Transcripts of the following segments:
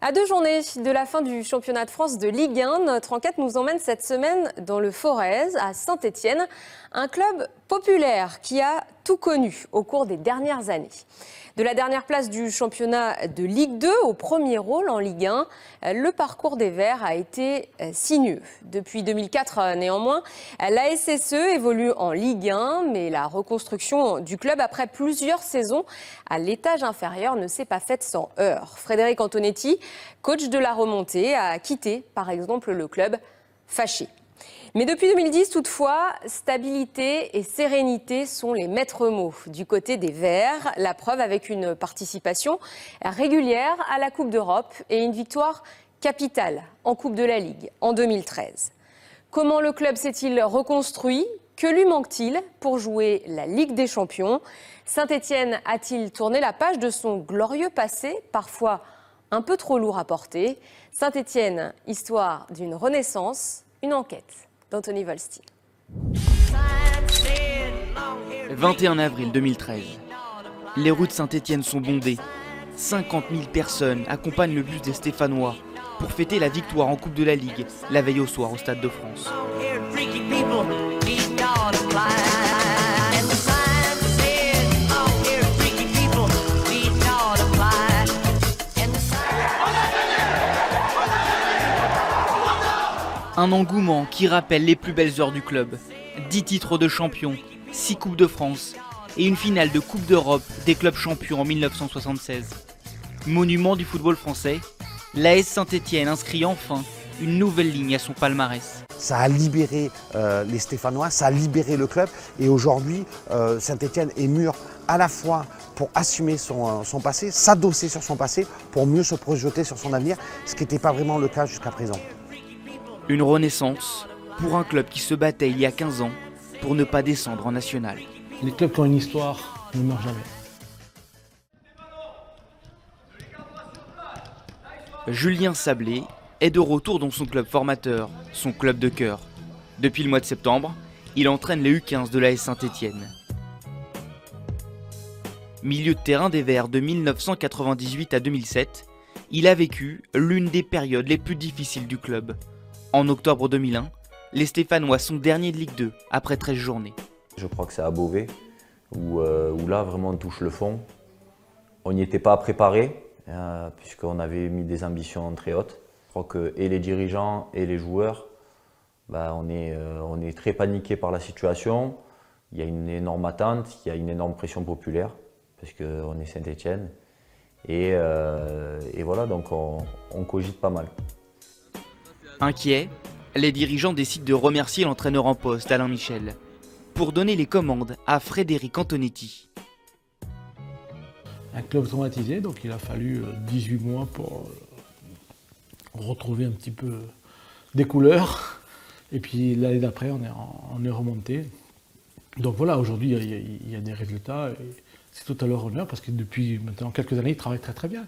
À 2 journées de la fin du championnat de France de Ligue 1, notre enquête nous emmène cette semaine dans le Forez, à Saint-Étienne, un club populaire qui a tout connu au cours des dernières années. De la dernière place du championnat de Ligue 2 au premier rôle en Ligue 1, le parcours des Verts a été sinueux. Depuis 2004, néanmoins, la SSE évolue en Ligue 1, mais la reconstruction du club après plusieurs saisons à l'étage inférieur ne s'est pas faite sans heurts. Frédéric Antonetti, coach de la remontée, a quitté par exemple le club fâché. Mais depuis 2010, toutefois, stabilité et sérénité sont les maîtres mots du côté des Verts. La preuve avec une participation régulière à la Coupe d'Europe et une victoire capitale en Coupe de la Ligue en 2013. Comment le club s'est-il reconstruit ? Que lui manque-t-il pour jouer la Ligue des Champions ? Saint-Étienne a-t-il tourné la page de son glorieux passé, parfois un peu trop lourd à porter ? Saint-Étienne, histoire d'une renaissance, une enquête d'Anthony Volstein. 21 avril 2013. Les rues de Saint-Étienne sont bondées. 50 000 personnes accompagnent le bus des Stéphanois pour fêter la victoire en Coupe de la Ligue la veille au soir au Stade de France. Un engouement qui rappelle les plus belles heures du club. 10 titres de champion, 6 Coupes de France et une finale de Coupe d'Europe des clubs champions en 1976. Monument du football français, l'AS Saint-Étienne inscrit enfin une nouvelle ligne à son palmarès. Ça a libéré les Stéphanois, ça a libéré le club et aujourd'hui Saint-Étienne est mûr à la fois pour assumer son passé, s'adosser sur son passé pour mieux se projeter sur son avenir, ce qui n'était pas vraiment le cas jusqu'à présent. Une renaissance pour un club qui se battait il y a 15 ans pour ne pas descendre en national. Les clubs qui ont une histoire ne meurent jamais. Julien Sablé est de retour dans son club formateur, son club de cœur. Depuis le mois de septembre, il entraîne les U15 de l'AS Saint-Étienne. Milieu de terrain des Verts de 1998 à 2007, il a vécu l'une des périodes les plus difficiles du club. En octobre 2001, les Stéphanois sont derniers de Ligue 2 après 13 journées. Je crois que c'est à Beauvais, où là vraiment on touche le fond. On n'y était pas préparé, puisqu'on avait mis des ambitions très hautes. Je crois que et les dirigeants et les joueurs, on est très paniqués par la situation. Il y a une énorme attente, il y a une énorme pression populaire, parce qu'on est Saint-Étienne. Et voilà, donc on cogite pas mal. Inquiets, les dirigeants décident de remercier l'entraîneur en poste, Alain Michel, pour donner les commandes à Frédéric Antonetti. Un club traumatisé, donc il a fallu 18 mois pour retrouver un petit peu des couleurs. Et puis l'année d'après, on est remonté. Donc voilà, aujourd'hui, il y a des résultats. Et c'est tout à leur honneur parce que depuis maintenant quelques années, ils travaillent très très bien.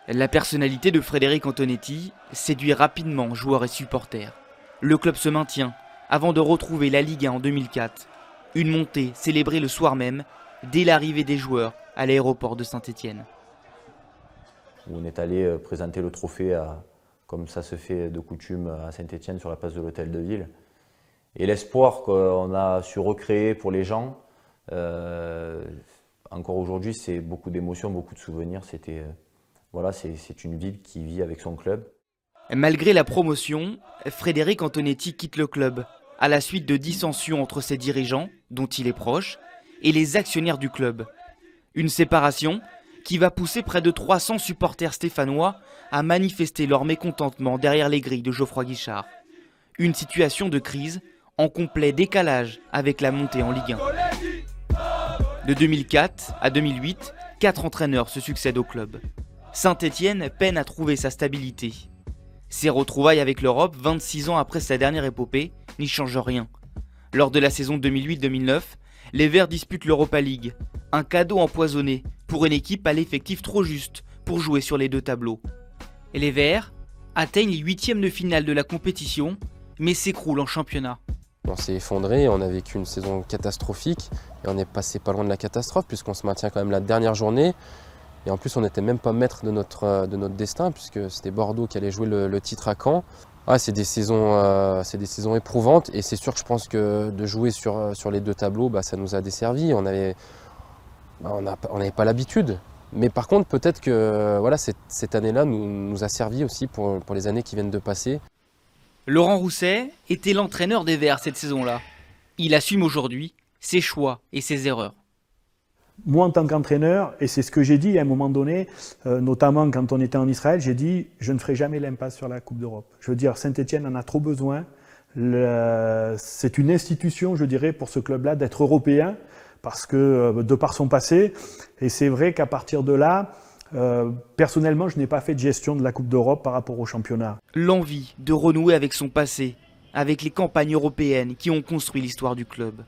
La personnalité de Frédéric Antonetti séduit rapidement joueurs et supporters. Le club se maintient avant de retrouver la Ligue 1 en 2004. Une montée célébrée le soir même, dès l'arrivée des joueurs à l'aéroport de Saint-Étienne. On est allé présenter le trophée, comme ça se fait de coutume à Saint-Étienne sur la place de l'Hôtel de Ville. Et l'espoir qu'on a su recréer pour les gens, encore aujourd'hui, c'est beaucoup d'émotions, beaucoup de souvenirs. Voilà, c'est une ville qui vit avec son club. Malgré la promotion, Frédéric Antonetti quitte le club à la suite de dissensions entre ses dirigeants, dont il est proche, et les actionnaires du club. Une séparation qui va pousser près de 300 supporters stéphanois à manifester leur mécontentement derrière les grilles de Geoffroy Guichard. Une situation de crise en complet décalage avec la montée en Ligue 1. De 2004 à 2008, 4 entraîneurs se succèdent au club. Saint-Étienne peine à trouver sa stabilité. Ses retrouvailles avec l'Europe, 26 ans après sa dernière épopée, n'y changent rien. Lors de la saison 2008-2009, les Verts disputent l'Europa League, un cadeau empoisonné pour une équipe à l'effectif trop juste pour jouer sur les deux tableaux. Et les Verts atteignent les 8e de finale de la compétition, mais s'écroulent en championnat. On s'est effondré, on a vécu une saison catastrophique et on est passé pas loin de la catastrophe puisqu'on se maintient quand même la dernière journée. Et en plus, on n'était même pas maître de notre destin, puisque c'était Bordeaux qui allait jouer le titre à Caen. Ah, c'est des saisons éprouvantes, et c'est sûr que je pense que de jouer sur les deux tableaux, ça nous a desservi. On n'avait pas l'habitude. Mais par contre, peut-être que voilà, cette année-là nous a servi aussi pour les années qui viennent de passer. Laurent Rousset était l'entraîneur des Verts cette saison-là. Il assume aujourd'hui ses choix et ses erreurs. Moi, en tant qu'entraîneur, et c'est ce que j'ai dit à un moment donné, notamment quand on était en Israël, j'ai dit je ne ferai jamais l'impasse sur la Coupe d'Europe. Je veux dire, Saint-Étienne en a trop besoin. C'est une institution, je dirais, pour ce club-là d'être européen, parce que de par son passé. Et c'est vrai qu'à partir de là, personnellement, je n'ai pas fait de gestion de la Coupe d'Europe par rapport au championnat. L'envie de renouer avec son passé, avec les campagnes européennes qui ont construit l'histoire du club.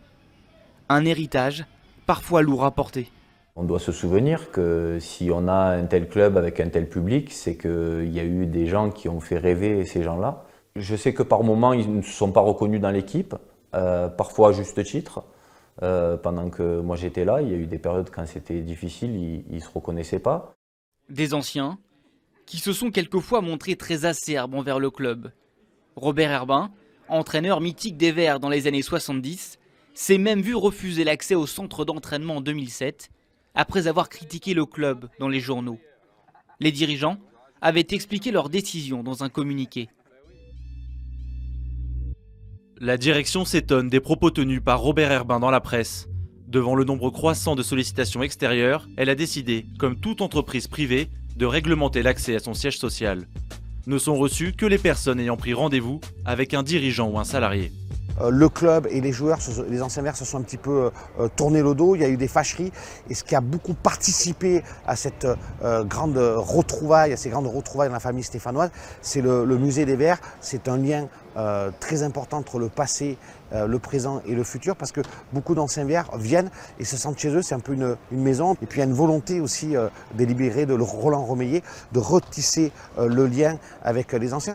Un héritage parfois lourd à porter. On doit se souvenir que si on a un tel club avec un tel public, c'est qu'il y a eu des gens qui ont fait rêver ces gens-là. Je sais que par moments, ils ne se sont pas reconnus dans l'équipe, parfois à juste titre. Pendant que moi j'étais là, il y a eu des périodes quand c'était difficile, ils ne se reconnaissaient pas. Des anciens qui se sont quelquefois montrés très acerbes envers le club. Robert Herbin, entraîneur mythique des Verts dans les années 70, s'est même vu refuser l'accès au centre d'entraînement en 2007, après avoir critiqué le club dans les journaux. Les dirigeants avaient expliqué leur décision dans un communiqué. La direction s'étonne des propos tenus par Robert Herbin dans la presse. Devant le nombre croissant de sollicitations extérieures, elle a décidé, comme toute entreprise privée, de réglementer l'accès à son siège social. Ne sont reçues que les personnes ayant pris rendez-vous avec un dirigeant ou un salarié. Le club et les joueurs, les anciens Verts se sont un petit peu tournés le dos, il y a eu des fâcheries. Et ce qui a beaucoup participé à cette grande retrouvaille, à ces grandes retrouvailles dans la famille stéphanoise, c'est le musée des Verts. C'est un lien très important entre le passé, le présent et le futur, parce que beaucoup d'anciens Verts viennent et se sentent chez eux, c'est un peu une maison. Et puis il y a une volonté aussi délibérée de Roland Romeillet de retisser le lien avec les anciens.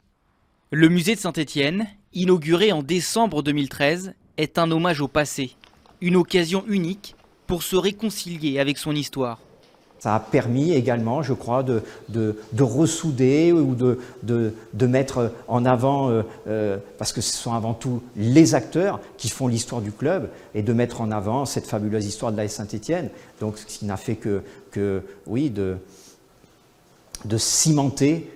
Le musée de Saint-Étienne, inauguré en décembre 2013, est un hommage au passé. Une occasion unique pour se réconcilier avec son histoire. Ça a permis également, je crois, de ressouder ou de mettre en avant, parce que ce sont avant tout les acteurs qui font l'histoire du club, et de mettre en avant cette fabuleuse histoire de l'AS Saint-Étienne. Donc, ce qui n'a fait que oui, de cimenter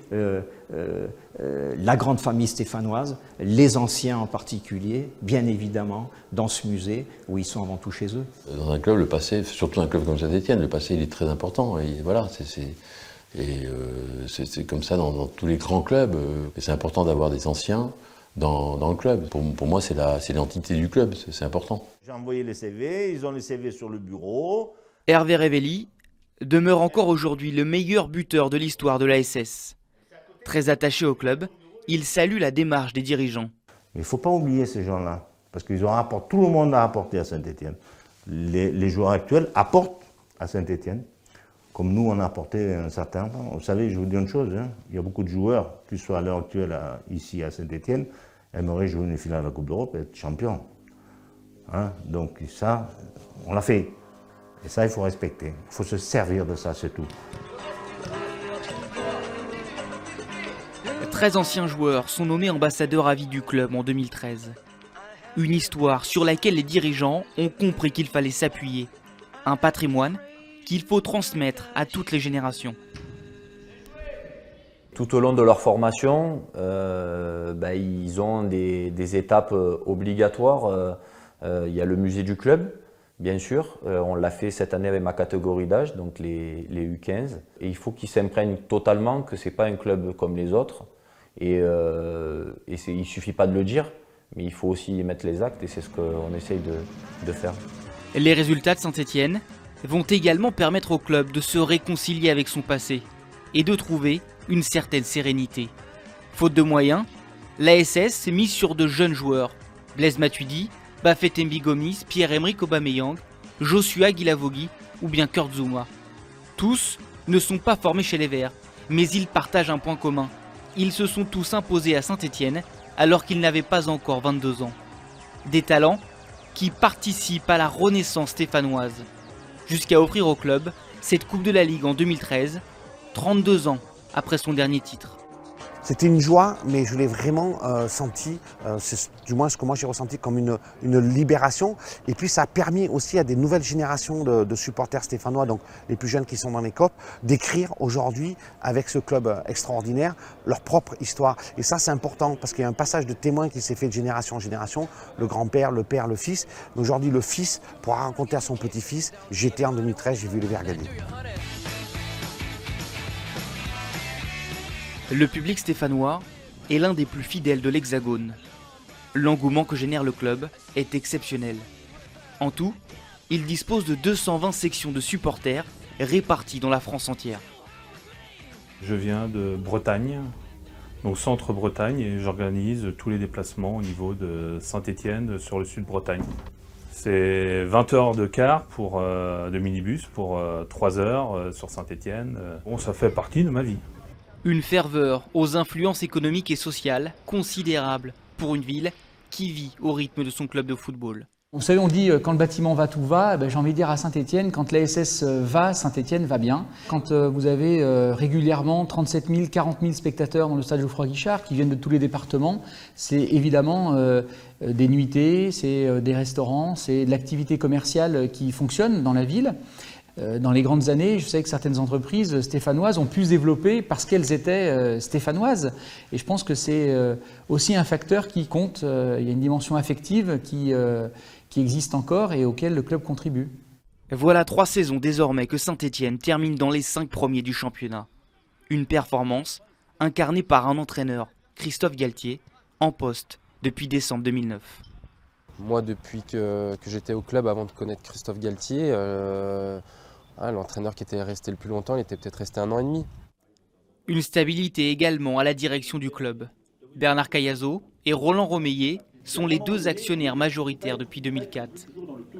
la grande famille stéphanoise, les anciens en particulier, bien évidemment, dans ce musée où ils sont avant tout chez eux. Dans un club, le passé, surtout un club comme Saint-Étienne, le passé il est très important. Et voilà, c'est comme ça dans tous les grands clubs. C'est important d'avoir des anciens dans le club. Pour moi, c'est l'identité du club, c'est important. J'ai envoyé les CV, ils ont les CV sur le bureau. Hervé Révelli demeure encore aujourd'hui le meilleur buteur de l'histoire de l'ASS. Très attaché au club, il salue la démarche des dirigeants. Il ne faut pas oublier ces gens-là, parce qu'ils ont apporté, tout le monde a apporté à Saint-Étienne. Les joueurs actuels apportent à Saint-Étienne, comme nous on a apporté un certain temps. Vous savez, je vous dis une chose, il y a beaucoup de joueurs qui sont à l'heure actuelle ici à Saint-Étienne, aimeraient jouer une finale de la Coupe d'Europe et être champion. Donc ça, on l'a fait. Et ça, il faut respecter. Il faut se servir de ça, c'est tout. 13 anciens joueurs sont nommés ambassadeurs à vie du club en 2013. Une histoire sur laquelle les dirigeants ont compris qu'il fallait s'appuyer. Un patrimoine qu'il faut transmettre à toutes les générations. Tout au long de leur formation, ils ont des étapes obligatoires. Il y a le musée du club, bien sûr. On l'a fait cette année avec ma catégorie d'âge, donc les U15. Et il faut qu'ils s'imprègnent totalement que ce n'est pas un club comme les autres. Et il ne suffit pas de le dire, mais il faut aussi mettre les actes et c'est ce qu'on essaye de faire. Les résultats de Saint-Étienne vont également permettre au club de se réconcilier avec son passé et de trouver une certaine sérénité. Faute de moyens, l'ASS mise sur de jeunes joueurs. Blaise Matuidi, Bafétimbi Gomis, Pierre-Emerick Aubameyang, Joshua Guilavogui ou bien Kurt Zouma. Tous ne sont pas formés chez les Verts, mais ils partagent un point commun. Ils se sont tous imposés à Saint-Étienne alors qu'ils n'avaient pas encore 22 ans. Des talents qui participent à la renaissance stéphanoise, jusqu'à offrir au club cette Coupe de la Ligue en 2013, 32 ans après son dernier titre. C'était une joie, mais je l'ai vraiment senti, c'est du moins ce que moi j'ai ressenti comme une libération. Et puis ça a permis aussi à des nouvelles générations de supporters stéphanois, donc les plus jeunes qui sont dans les COP, d'écrire aujourd'hui, avec ce club extraordinaire, leur propre histoire. Et ça c'est important, parce qu'il y a un passage de témoin qui s'est fait de génération en génération, le grand-père, le père, le fils. Mais aujourd'hui le fils pourra raconter à son petit-fils, j'étais en 2013, j'ai vu les Verts gagner. Le public stéphanois est l'un des plus fidèles de l'Hexagone. L'engouement que génère le club est exceptionnel. En tout, il dispose de 220 sections de supporters réparties dans la France entière. Je viens de Bretagne, donc centre-Bretagne, et j'organise tous les déplacements au niveau de Saint-Étienne sur le sud-Bretagne. C'est 20 heures de car de minibus pour 3 heures sur Saint-Étienne. Bon, ça fait partie de ma vie. Une ferveur aux influences économiques et sociales considérables pour une ville qui vit au rythme de son club de football. Vous savez, on dit quand le bâtiment va, tout va. J'ai envie de dire à Saint-Étienne, quand l'ASS va, Saint-Étienne va bien. Quand vous avez régulièrement 37 000, 40 000 spectateurs dans le stade Geoffroy-Guichard qui viennent de tous les départements, c'est évidemment des nuitées, c'est des restaurants, c'est de l'activité commerciale qui fonctionne dans la ville. Dans les grandes années, je sais que certaines entreprises stéphanoises ont pu se développer parce qu'elles étaient stéphanoises. Et je pense que c'est aussi un facteur qui compte. Il y a une dimension affective qui existe encore et auquel le club contribue. Voilà 3 saisons désormais que Saint-Étienne termine dans les 5 premiers du championnat. Une performance incarnée par un entraîneur, Christophe Galtier, en poste depuis décembre 2009. Moi, depuis que j'étais au club, avant de connaître Christophe Galtier, l'entraîneur qui était resté le plus longtemps, il était peut-être resté 1 an et demi. Une stabilité également à la direction du club. Bernard Cayazo et Roland Romeillet sont les 2 actionnaires majoritaires depuis 2004.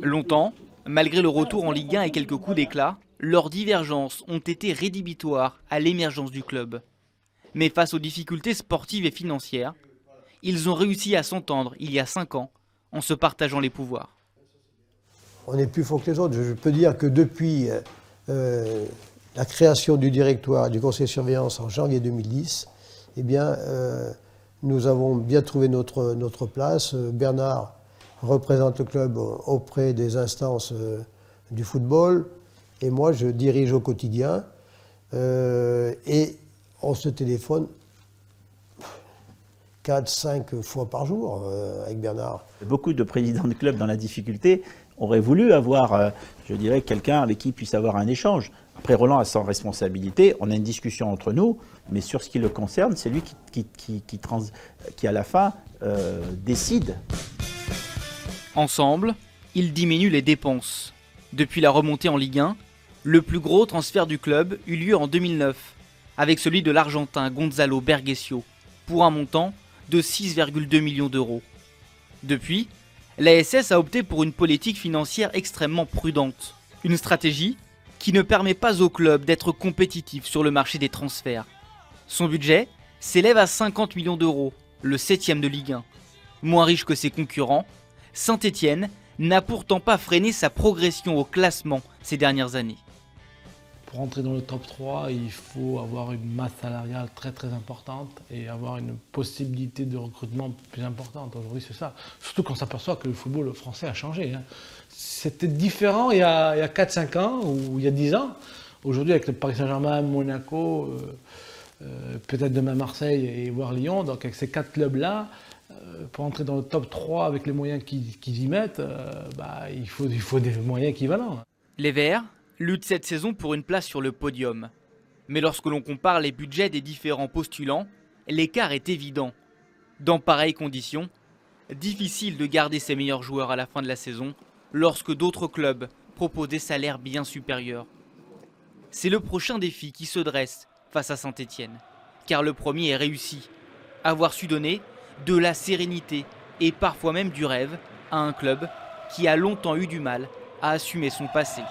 Longtemps, malgré le retour en Ligue 1 et quelques coups d'éclat, leurs divergences ont été rédhibitoires à l'émergence du club. Mais face aux difficultés sportives et financières, ils ont réussi à s'entendre il y a 5 ans en se partageant les pouvoirs. On est plus fort que les autres. Je peux dire que depuis la création du directoire et du conseil de surveillance en janvier 2010, eh bien, nous avons bien trouvé notre place. Bernard représente le club auprès des instances du football et moi je dirige au quotidien et on se téléphone 4-5 fois par jour avec Bernard. Beaucoup de présidents de clubs dans la difficulté auraient voulu avoir, je dirais, quelqu'un avec qui puisse avoir un échange. Après, Roland a sans responsabilité, on a une discussion entre nous, mais sur ce qui le concerne, c'est lui qui à la fin, décide. Ensemble, ils diminuent les dépenses. Depuis la remontée en Ligue 1, le plus gros transfert du club eut lieu en 2009, avec celui de l'Argentin Gonzalo Bergesio, pour un montant de 6,2 millions d'euros. Depuis, l'ASS a opté pour une politique financière extrêmement prudente. Une stratégie qui ne permet pas au club d'être compétitif sur le marché des transferts. Son budget s'élève à 50 millions d'euros, le 7e de Ligue 1. Moins riche que ses concurrents, Saint-Étienne n'a pourtant pas freiné sa progression au classement ces dernières années. Pour entrer dans le top 3, il faut avoir une masse salariale très très importante et avoir une possibilité de recrutement plus importante. Aujourd'hui, c'est ça. Surtout quand on s'aperçoit que le football français a changé. C'était différent il y a 4-5 ans ou il y a 10 ans. Aujourd'hui, avec le Paris Saint-Germain, Monaco, peut-être demain Marseille et voire Lyon, donc avec ces 4 clubs-là, pour entrer dans le top 3 avec les moyens qu'ils y mettent, il faut des moyens équivalents. Les Verts luttent cette saison pour une place sur le podium. Mais lorsque l'on compare les budgets des différents postulants, l'écart est évident. Dans pareilles conditions, difficile de garder ses meilleurs joueurs à la fin de la saison lorsque d'autres clubs proposent des salaires bien supérieurs. C'est le prochain défi qui se dresse face à Saint-Étienne, car le premier est réussi. Avoir su donner de la sérénité et parfois même du rêve à un club qui a longtemps eu du mal à assumer son passé.